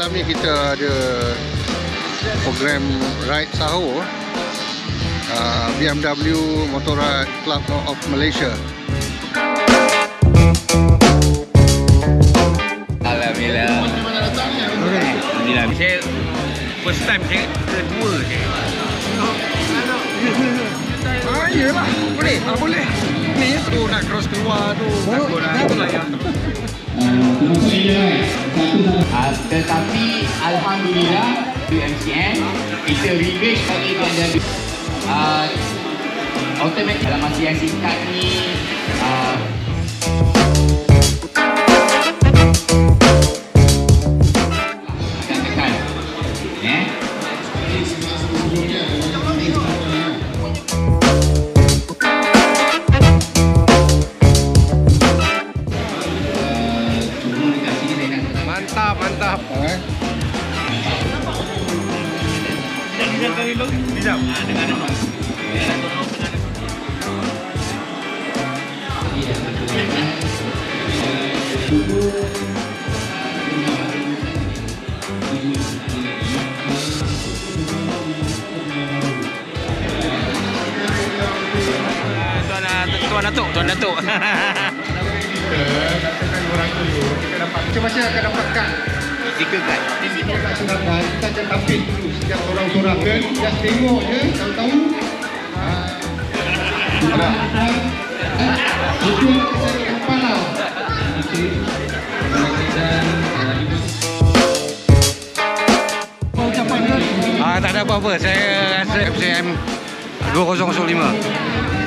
malam ni kita ada program ride sahur BMW Motorrad Club of Malaysia. Alhamdulillah. Alhamdulillah. Saya first time saya kedua saya. Iyalah, boleh. Boleh. Ni tu nak cross keluar tu. Takut lah. Itulah yang tetapi Alhamdulillah UMCN kita reverse bagi BMW automatic dalam masa yang singkat ni akan tekan mantap. Tuan Datuk. Macam-macam akan dapatkan Stiker kad. silakan kita akan tampil dulu setiap orang-orang kan. Just tengok je, tahu-tahu ada itu kepala. Tak ada apa-apa. Saya rasa FCM 2005.